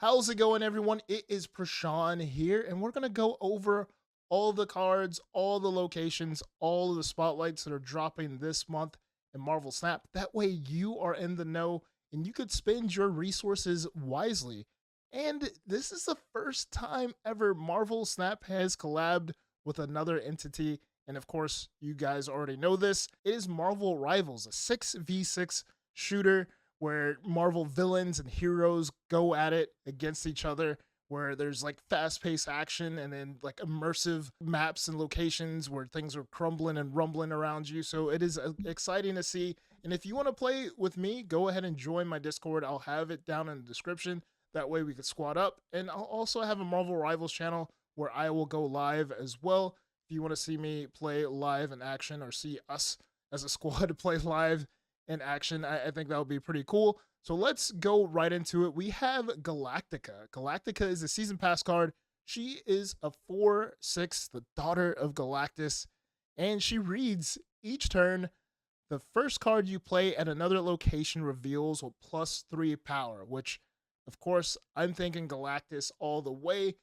How's it going, everyone? It is Prashan here, and we're going to go over all the cards, all the locations, all of the spotlights that are dropping this month in Marvel Snap. That way, you are in the know and you could spend your resources wisely. And this is the first time ever Marvel Snap has collabed with another entity. And of course, you guys already know this. It is Marvel Rivals, a 6v6 shooter where Marvel villains and heroes go at it against each other, where there's like fast paced action and then like immersive maps and locations where things are crumbling and rumbling around you. So it is exciting to see. And if you want to play with me, go ahead and join my Discord. I'll have it down in the description. That way we could squad up. And I'll also have a Marvel Rivals channel where I will go live as well. If you want to see me play live in action or see us as a squad play live in action, I think that would be pretty cool. So let's go right into it. We have Galactica. Galactica is a season pass card. She is a 4/6, the daughter of Galactus, and she reads each turn. The first card you play at another location reveals with +3 power, which, of course, I'm thinking Galactus all the way.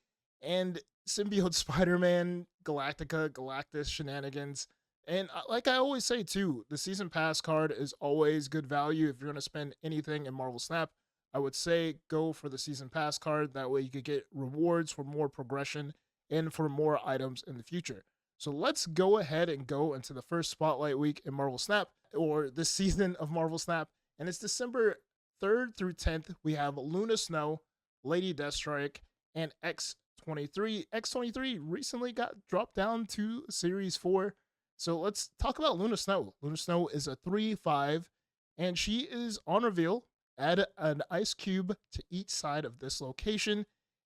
And Symbiote Spider-Man, Galactica, Galactus shenanigans. And like I always say too, the season pass card is always good value. If you're going to spend anything in Marvel Snap, I would say go for the season pass card. That way you could get rewards for more progression and for more items in the future. So let's go ahead and go into the first spotlight week in Marvel Snap, or this season of Marvel Snap. And it's December 3rd through 10th. We have Luna Snow, Lady Deathstrike, and X-23. X-23 recently got dropped down to Series 4. So let's talk about Luna Snow. Luna Snow is a 3/5, and she is on reveal. Add an ice cube to each side of this location.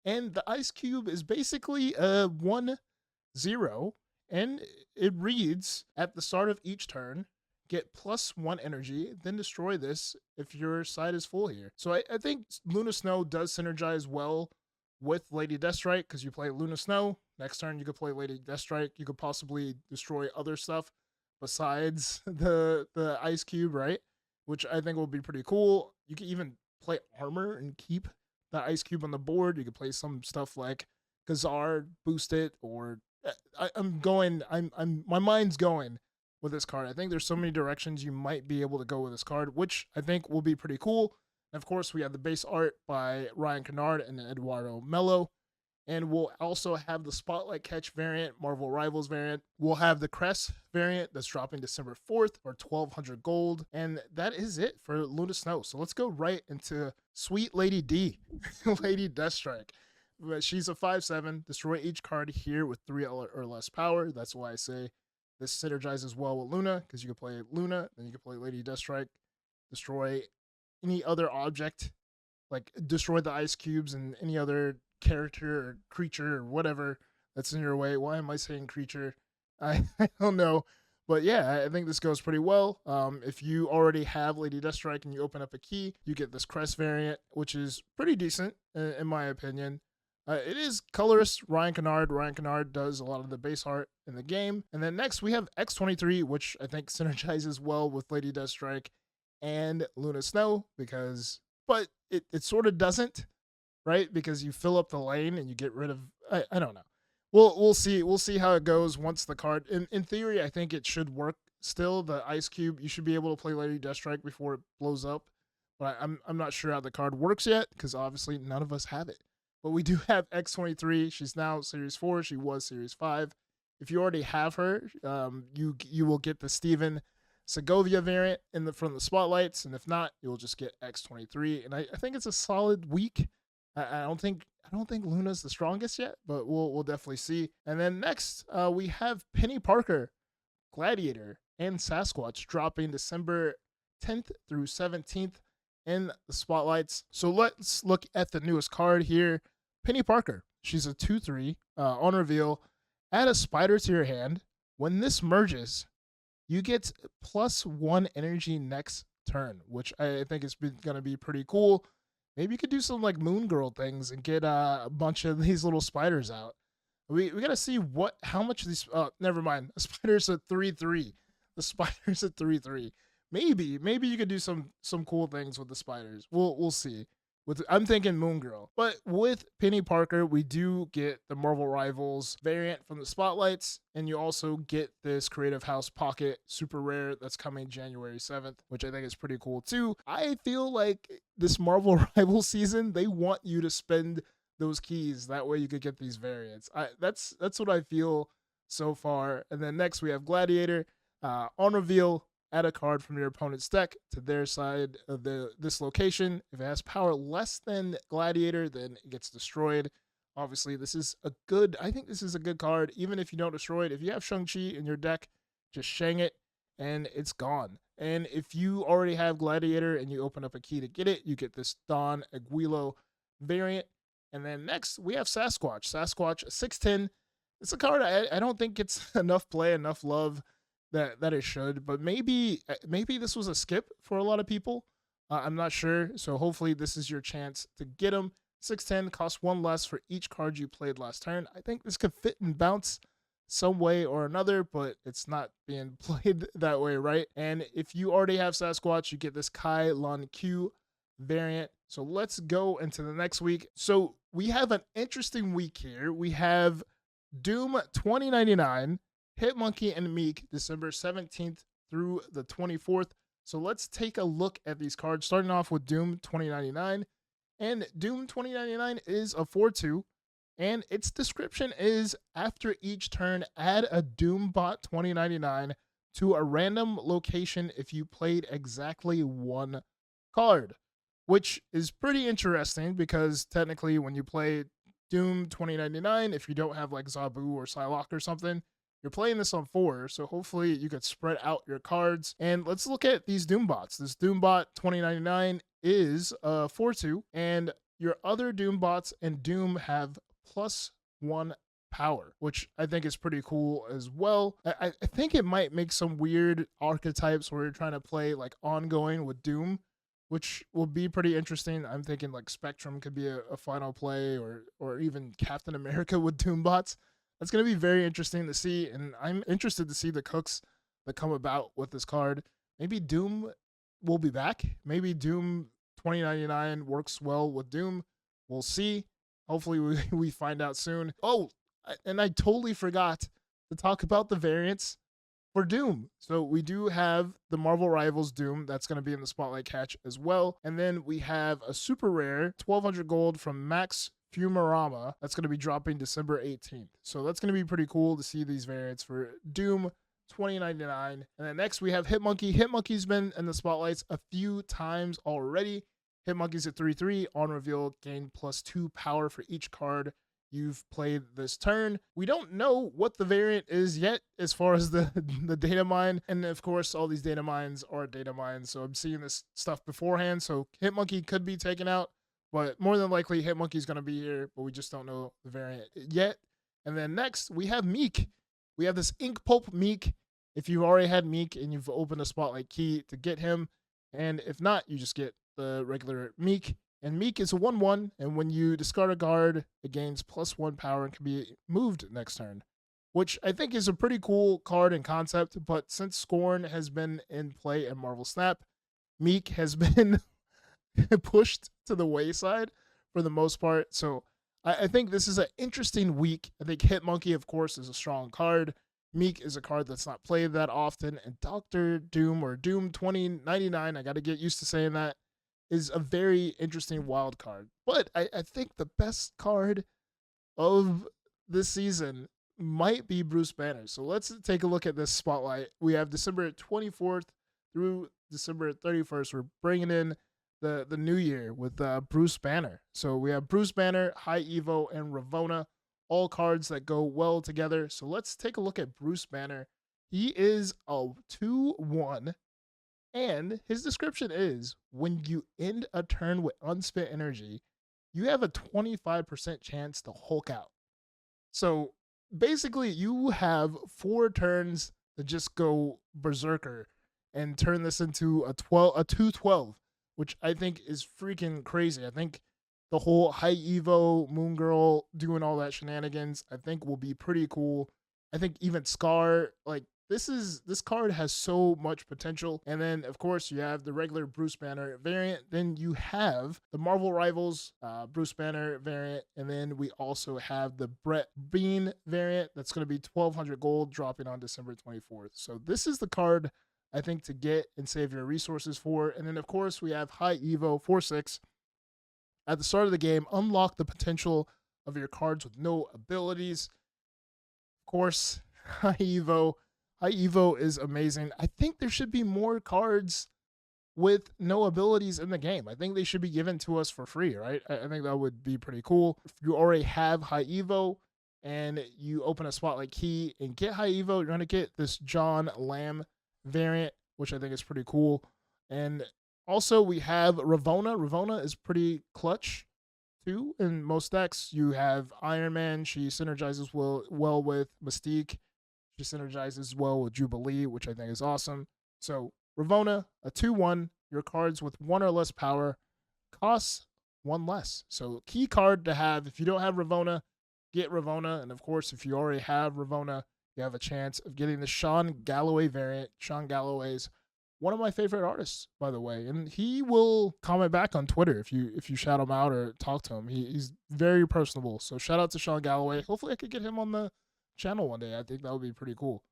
And the ice cube is basically a 1/0, and it reads at the start of each turn, get +1 energy, then destroy this if your side is full here. So I think Luna Snow does synergize well with Lady Deathstrike because you play Luna Snow. Next turn, you could play Lady Deathstrike. You could possibly destroy other stuff besides the ice cube, right? Which I think will be pretty cool. You could even play armor and keep the ice cube on the board. You could play some stuff like Kazar, boost it, or my mind's going with this card. I think there's so many directions you might be able to go with this card, which I think will be pretty cool. And of course, we have the base art by Ryan Kennard and Eduardo Mello. And we'll also have the Spotlight Catch variant, Marvel Rivals variant. We'll have the Crest variant that's dropping December 4th for 1,200 gold. And that is it for Luna Snow. So let's go right into Sweet Lady D, Lady Deathstrike. She's a 5/7. Destroy each card here with 3 or less power. That's why I say this synergizes well with Luna, because you can play Luna, then you can play Lady Deathstrike, destroy any other object, like destroy the ice cubes and any other character or creature or whatever that's in your way. Why am I saying creature? I don't know. But yeah, I think this goes pretty well. If you already have Lady Deathstrike and you open up a key, you get this Crest variant, which is pretty decent in my opinion. It is colorist Ryan Kennard. Ryan Kennard does a lot of the base art in the game. And then next we have X-23, which I think synergizes well with Lady Deathstrike and Luna Snow, but it sort of doesn't, right? Because you fill up the lane and you get rid of, I don't know. We'll see how it goes once the card, in theory, I think it should work still. The ice cube, you should be able to play Lady Deathstrike before it blows up. But I'm not sure how the card works yet, because obviously none of us have it. But we do have X-23. She's now Series 4. She was Series 5. If you already have her, you will get the Steven Segovia variant from the spotlights, and if not, you'll just get X-23. And I think it's a solid week. I don't think Luna's the strongest yet, but we'll definitely see. And then next, we have Penny Parker, Gladiator, and Sasquatch dropping December 10th through 17th in the spotlights. So let's look at the newest card here. Penny Parker. She's a 2/3 on reveal. Add a spider to your hand. When this merges, you get +1 energy next turn, which I think is going to be pretty cool. Maybe you could do some like Moon Girl things and get a bunch of these little spiders out. We got to see how much of these. Never mind. The spider's a 3/3. The spider's a 3/3. Maybe you could do some cool things with the spiders. We'll see. I'm thinking Moon Girl. But with Penny Parker, we do get the Marvel Rivals variant from the Spotlights, and you also get this Creative House Pocket super rare that's coming January 7th, which I think is pretty cool too. I feel like this Marvel Rival season, they want you to spend those keys. That way you could get these variants. That's what I feel so far. And then next we have Gladiator. On reveal, add a card from your opponent's deck to their side of this location. If it has power less than Gladiator, then it gets destroyed. Obviously, I think this is a good card. Even if you don't destroy it, if you have Shang-Chi in your deck, just shang it and it's gone. And if you already have Gladiator and you open up a key to get it, you get this Don Aguilo variant. And then next, we have Sasquatch. Sasquatch, 610. It's a card I don't think gets enough play, enough love that it should, but maybe this was a skip for a lot of people. I'm not sure, so hopefully this is your chance to get them. 610 costs one less for each card you played last turn. I think this could fit and bounce some way or another, but it's not being played that way, right? And if you already have Sasquatch, you get this Kai Lan Q variant. So let's go into the next week. So we have an interesting week here. We have Doom 2099, Hitmonkey and Meek, December 17th through the 24th. So let's take a look at these cards, starting off with Doom 2099. And Doom 2099 is a 4/2, and its description is, after each turn, add a Doombot 2099 to a random location if you played exactly one card, which is pretty interesting because technically when you play Doom 2099, if you don't have like Zabu or Psylocke or something, you're playing this on 4, so hopefully you could spread out your cards. And let's look at these Doombots. This Doombot 2099 is 4/2, and your other Doombots and Doom have +1 power, which I think is pretty cool as well. I think it might make some weird archetypes where you're trying to play like ongoing with Doom, which will be pretty interesting. I'm thinking like Spectrum could be a final play, or even Captain America with Doombots. That's going to be very interesting to see, and I'm interested to see the cooks that come about with this card. Maybe Doom will be back. Maybe Doom 2099 works well with Doom. We'll see. Hopefully we find out soon. Oh, and I totally forgot to talk about the variants for Doom. So we do have the Marvel Rivals Doom that's going to be in the Spotlight Catch as well. And then we have a super rare 1200 gold from Max Fumarama that's going to be dropping December 18th. So that's going to be pretty cool to see these variants for Doom 2099. And then next we have Hitmonkey. Hitmonkey's been in the spotlights a few times already. Hitmonkey's at 3/3. On reveal, gain +2 power for each card you've played this turn. We don't know what the variant is yet as far as the data mine. And of course, all these data mines are data mines. So I'm seeing this stuff beforehand. So Hitmonkey could be taken out, but more than likely Hitmonkey's going to be here, but we just don't know the variant yet. And then next we have Meek. We have this Ink Pulp Meek. If you've already had Meek and you've opened a Spotlight key to get him, and if not, you just get the regular Meek. And Meek is a 1/1, and when you discard a guard, it gains +1 power and can be moved next turn, which I think is a pretty cool card and concept. But since Scorn has been in play in Marvel Snap, Meek has been pushed to the wayside for the most part. So I think this is an interesting week. I think Hitmonkey, of course, is a strong card. Meek is a card that's not played that often. And Dr. Doom, or Doom 2099, I got to get used to saying that, is a very interesting wild card. But I think the best card of this season might be Bruce Banner. So let's take a look at this spotlight. We have December 24th through December 31st. We're bringing in the new year with Bruce Banner. So we have Bruce Banner, High Evo, and Ravonna, all cards that go well together. So let's take a look at Bruce Banner. He is a 2/1, and his description is, when you end a turn with unspent energy, you have a 25% chance to Hulk out. So basically, you have 4 turns to just go berserker and turn this into a 2/12, which I think is freaking crazy. I think the whole High Evo, Moon Girl doing all that shenanigans, I think will be pretty cool. I think even Scar, like, This card has so much potential. And then of course you have the regular Bruce Banner variant. Then you have the Marvel Rivals Bruce Banner variant, and then we also have the Brett Bean variant that's going to be 1,200 gold, dropping on December 24th. So this is the card I think to get and save your resources for. And then of course we have High Evo 4/6. At the start of the game, unlock the potential of your cards with no abilities. Of course, High Evo. High Evo is amazing. I think there should be more cards with no abilities in the game. I think they should be given to us for free, right? I think that would be pretty cool. If you already have High Evo and you open a Spotlight key and get High Evo, you're going to get this John Lamb variant, which I think is pretty cool. And also we have Ravonna. Ravonna is pretty clutch too in most decks. You have Iron Man. She synergizes well with Mystique. She synergizes well with Jubilee, which I think is awesome. So Ravonna, a 2/1. Your cards with 1 or less power costs 1 less. So key card to have. If you don't have Ravonna, get Ravonna. And of course, if you already have Ravonna, you have a chance of getting the Sean Galloway variant. Sean Galloway's one of my favorite artists, by the way, and he will comment back on Twitter if you shout him out or talk to him. He's very personable. So shout out to Sean Galloway. Hopefully, I could get him on the channel one day. I think that would be pretty cool.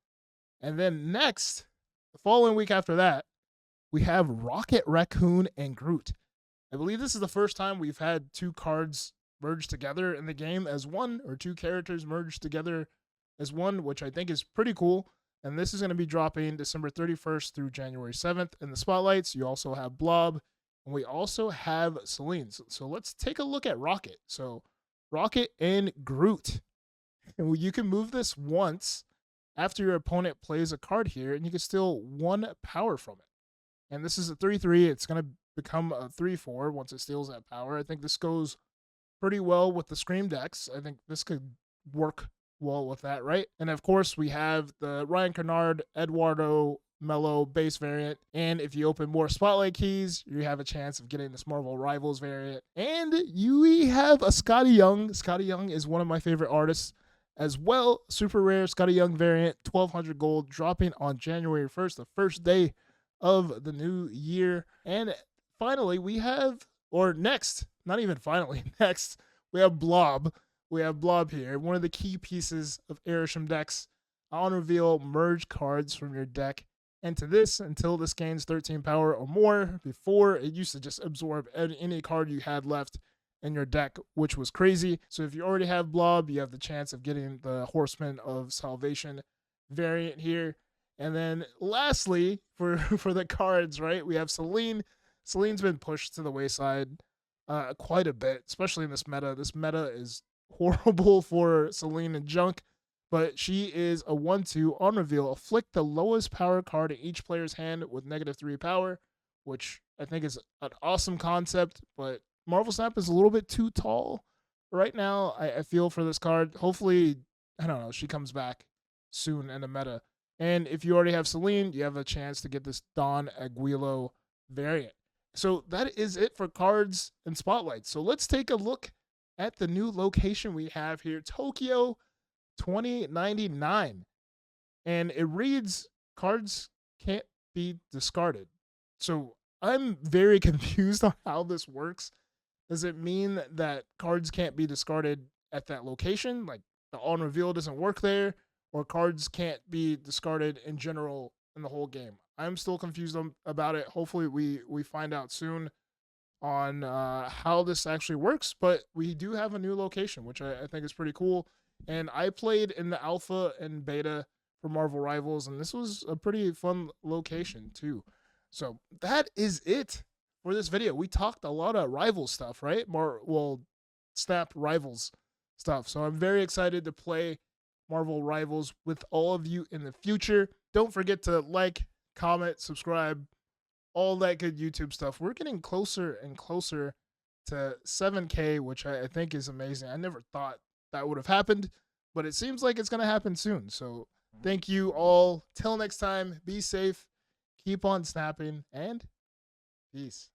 And then next, the following week after that, we have Rocket Raccoon and Groot. I believe this is the first time we've had 2 cards merged together in the game as one, or 2 characters merged together as one, which I think is pretty cool. And this is going to be dropping December 31st through January 7th in the spotlights. You also have Blob, and we also have Selene. So let's take a look at Rocket. So Rocket and Groot. And you can move this once after your opponent plays a card here, and you can steal 1 power from it. And this is a 3/3. It's going to become a 3/4 once it steals that power. I think this goes pretty well with the Scream decks. I think this could work well with that, right? And of course, we have the Ryan Kennard, Eduardo Mello base variant. And if you open more Spotlight keys, you have a chance of getting this Marvel Rivals variant. And you have a Scotty Young. Scotty Young is one of my favorite artists as well. Super rare Scotty Young variant, 1,200 gold, dropping on January 1st, the first day of the new year. And finally, we have, or next, not even finally, next, we have Blob. We have Blob here, one of the key pieces of Airsham decks. On reveal, merge cards from your deck into this until this gains 13 power or more. Before, it used to just absorb any card you had left in your deck, which was crazy. So if you already have Blob, you have the chance of getting the Horseman of Salvation variant here. And then lastly, for the cards, right, we have Selene. Selene's been pushed to the wayside quite a bit, especially in this meta. This meta is horrible for Selene and Junk, but she is a 1/2 on reveal. Afflict the lowest power card in each player's hand with -3 power, which I think is an awesome concept, but Marvel Snap is a little bit too tall right now. I feel for this card. Hopefully, I don't know, she comes back soon in the meta. And if you already have Selene, you have a chance to get this Don Aguilo variant. So that is it for cards and spotlights. So let's take a look at the new location we have here, Tokyo 2099. And it reads, cards can't be discarded. So I'm very confused on how this works. Does it mean that cards can't be discarded at that location? Like the on reveal doesn't work there, or cards can't be discarded in general in the whole game? I'm still confused about it. Hopefully we find out soon on how this actually works, but we do have a new location, which I think is pretty cool. And I played in the alpha and beta for Marvel Rivals, and this was a pretty fun location too. So that is it for this video. We talked a lot of rival stuff, right? Snap Rivals stuff. So I'm very excited to play Marvel Rivals with all of you in the future. Don't forget to like, comment, subscribe, all that good YouTube stuff. We're getting closer and closer to 7K, which I think is amazing. I never thought that would have happened, but it seems like it's going to happen soon. So thank you all. Till next time, be safe, keep on snapping, and peace.